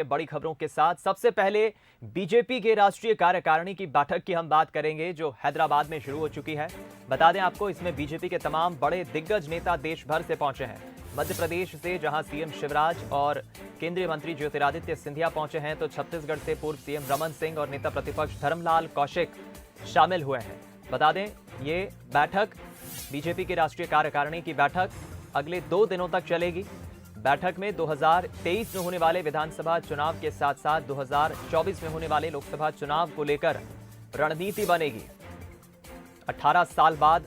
बड़ी खबरों के साथ सबसे पहले बीजेपी के राष्ट्रीय कार्यकारिणी की बैठक की हम बात करेंगे जो हैदराबाद में शुरू हो चुकी है। बता दें आपको, इसमें बीजेपी के तमाम बड़े दिग्गज नेता देश भर से पहुंचे हैं। मध्य प्रदेश से जहां सीएम शिवराज और केंद्रीय मंत्री ज्योतिरादित्य सिंधिया पहुंचे हैं, तो छत्तीसगढ़ से पूर्व सीएम रमन सिंह और नेता प्रतिपक्ष धर्मलाल कौशिक शामिल हुए हैं। बता दें, ये बैठक बीजेपी की राष्ट्रीय कार्यकारिणी की बैठक अगले 2 दिनों तक चलेगी। बैठक में 2023 में होने वाले विधानसभा चुनाव के साथ साथ 2024 में होने वाले लोकसभा चुनाव को लेकर रणनीति बनेगी। 18 साल बाद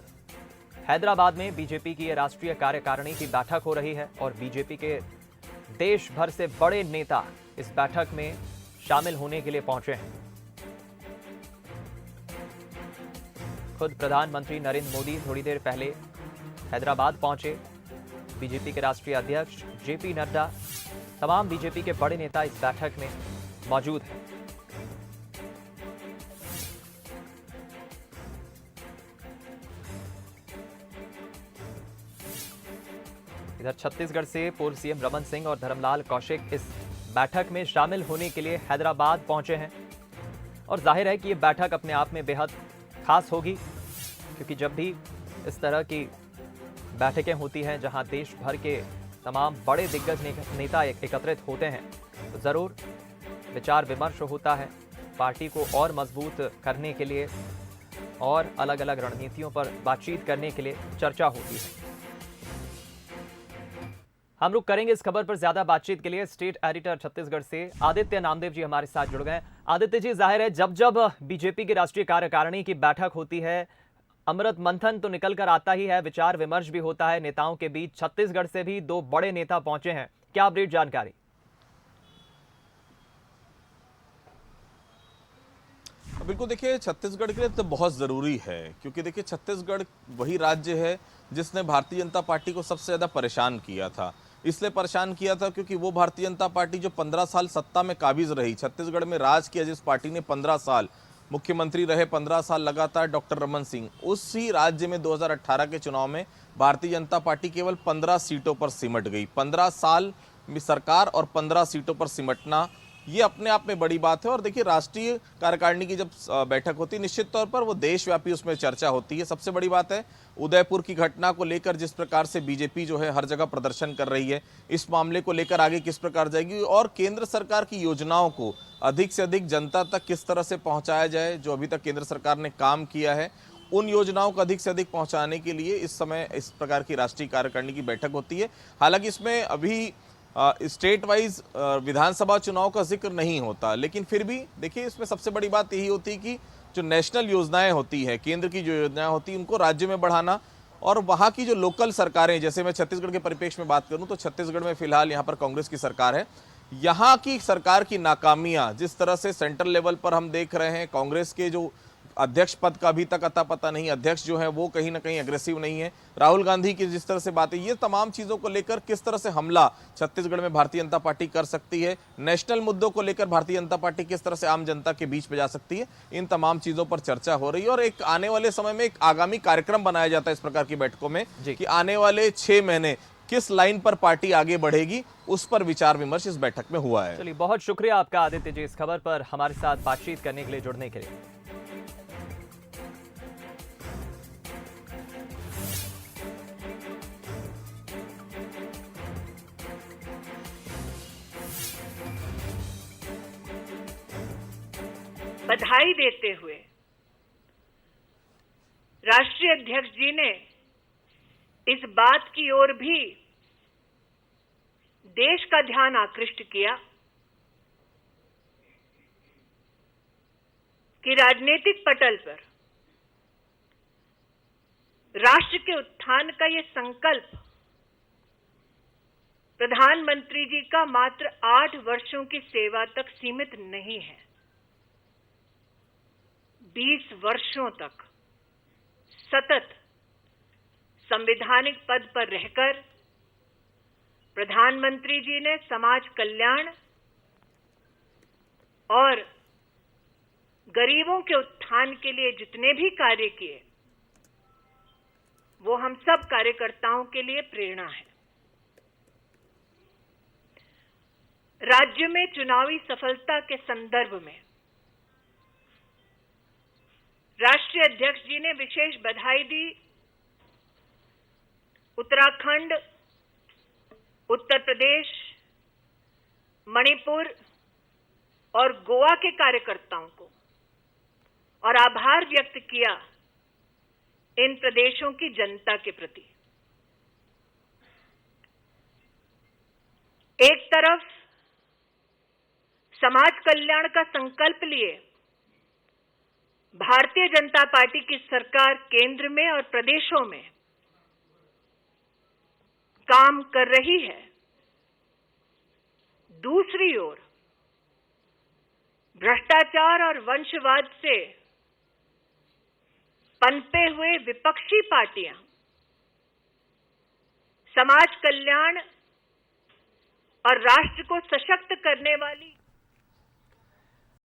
हैदराबाद में बीजेपी की यह राष्ट्रीय कार्यकारिणी की बैठक हो रही है और बीजेपी के देश भर से बड़े नेता इस बैठक में शामिल होने के लिए पहुंचे हैं। खुद प्रधानमंत्री नरेंद्र मोदी थोड़ी देर पहले हैदराबाद पहुंचे। बीजेपी के राष्ट्रीय अध्यक्ष जेपी नड्डा, तमाम बीजेपी के बड़े नेता इस बैठक में मौजूद हैं। इधर छत्तीसगढ़ से पूर्व सीएम रमन सिंह और धर्मलाल कौशिक इस बैठक में शामिल होने के लिए हैदराबाद पहुंचे हैं और जाहिर है कि यह बैठक अपने आप में बेहद खास होगी, क्योंकि जब भी इस तरह की बैठकें होती हैं जहां देश भर के तमाम बड़े दिग्गज नेता एकत्रित होते हैं, तो जरूर विचार विमर्श होता है। पार्टी को और मजबूत करने के लिए और अलग अलग रणनीतियों पर बातचीत करने के लिए चर्चा होती है। हम रुक करेंगे इस खबर पर ज्यादा बातचीत के लिए। स्टेट एडिटर छत्तीसगढ़ से आदित्य नामदेव जी हमारे साथ जुड़ गए। आदित्य जी, जाहिर है जब जब बीजेपी की राष्ट्रीय कार्यकारिणी की बैठक होती है, अमृत मंथन तो निकल कर आता ही है, विचार विमर्श भी होता है नेताओं के बीच। छत्तीसगढ़ से भी 2 बड़े नेता पहुंचे हैं, क्या अपडेट जानकारी? बिल्कुल, देखिए छत्तीसगढ़ के लिए तो बहुत ज़रूरी है, क्योंकि देखिए छत्तीसगढ़ वही राज्य है जिसने भारतीय जनता पार्टी को सबसे ज़्यादा परेशान किया था। इसलिए परेशान किया था क्योंकि वो भारतीय जनता पार्टी जो 15 साल सत्ता में काबिज रही, छत्तीसगढ़ में राज किया जिस पार्टी ने 15 साल, मुख्यमंत्री रहे 15 साल लगातार डॉक्टर रमन सिंह, उसी राज्य में 2018 के चुनाव में भारतीय जनता पार्टी केवल 15 सीटों पर सिमट गई। 15 साल में सरकार और 15 सीटों पर सिमटना, ये अपने आप में बड़ी बात है। और देखिए, राष्ट्रीय कार्यकारिणी की जब बैठक होती है, निश्चित तौर पर वो देशव्यापी उसमें चर्चा होती है। सबसे बड़ी बात है उदयपुर की घटना को लेकर जिस प्रकार से बीजेपी जो है हर जगह प्रदर्शन कर रही है, इस मामले को लेकर आगे किस प्रकार जाएगी और केंद्र सरकार की योजनाओं को अधिक से अधिक जनता तक किस तरह से पहुंचाया जाए। जो अभी तक केंद्र सरकार ने काम किया है, उन योजनाओं को अधिक से अधिक पहुंचाने के लिए इस समय इस प्रकार की राष्ट्रीय कार्यकारिणी की बैठक होती है। हालांकि इसमें अभी स्टेट वाइज विधानसभा चुनाव का जिक्र नहीं होता, लेकिन फिर भी देखिए, इसमें सबसे बड़ी बात यही होती है कि जो नेशनल योजनाएं होती है, केंद्र की जो योजनाएं होती है, उनको राज्य में बढ़ाना और वहाँ की जो लोकल सरकारें, जैसे मैं छत्तीसगढ़ के परिप्रेक्ष्य में बात करूं तो छत्तीसगढ़ में फिलहाल यहाँ पर कांग्रेस की सरकार है। यहाँ की सरकार की नाकामियां जिस तरह से सेंट्रल लेवल पर हम देख रहे हैं, कांग्रेस के जो अध्यक्ष पद का अभी तक अता पता नहीं, अध्यक्ष जो है वो कहीं ना कहीं अग्रेसिव नहीं है, राहुल गांधी की जिस तरह से बातें, ये तमाम चीजों को लेकर किस तरह से हमला छत्तीसगढ़ में भारतीय जनता पार्टी कर सकती है, नेशनल मुद्दों को लेकर भारतीय जनता पार्टी किस तरह से आम जनता के बीच में जा सकती है, इन तमाम चीजों पर चर्चा हो रही है। और एक आने वाले समय में एक आगामी कार्यक्रम बनाया जाता है इस प्रकार की बैठकों में कि आने वाले 6 महीने किस लाइन पर पार्टी आगे बढ़ेगी, उस पर विचार विमर्श इस बैठक में हुआ है। चलिए, बहुत शुक्रिया आपका आदित्य जी, इस खबर पर हमारे साथ बातचीत करने के लिए, जुड़ने के लिए। बधाई देते हुए राष्ट्रीय अध्यक्ष जी ने इस बात की ओर भी देश का ध्यान आकृष्ट किया कि राजनीतिक पटल पर राष्ट्र के उत्थान का ये संकल्प प्रधानमंत्री जी का मात्र 8 वर्षों की सेवा तक सीमित नहीं है। 20 वर्षों तक सतत संवैधानिक पद पर रहकर प्रधानमंत्री जी ने समाज कल्याण और गरीबों के उत्थान के लिए जितने भी कार्य किए, वो हम सब कार्यकर्ताओं के लिए प्रेरणा है। राज्य में चुनावी सफलता के संदर्भ में राष्ट्रीय अध्यक्ष जी ने विशेष बधाई दी उत्तराखंड, उत्तर प्रदेश, मणिपुर और गोवा के कार्यकर्ताओं को और आभार व्यक्त किया इन प्रदेशों की जनता के प्रति। एक तरफ समाज कल्याण का संकल्प लिए भारतीय जनता पार्टी की सरकार केंद्र में और प्रदेशों में काम कर रही है, दूसरी ओर भ्रष्टाचार और वंशवाद से पनपे हुए विपक्षी पार्टियां समाज कल्याण और राष्ट्र को सशक्त करने वाली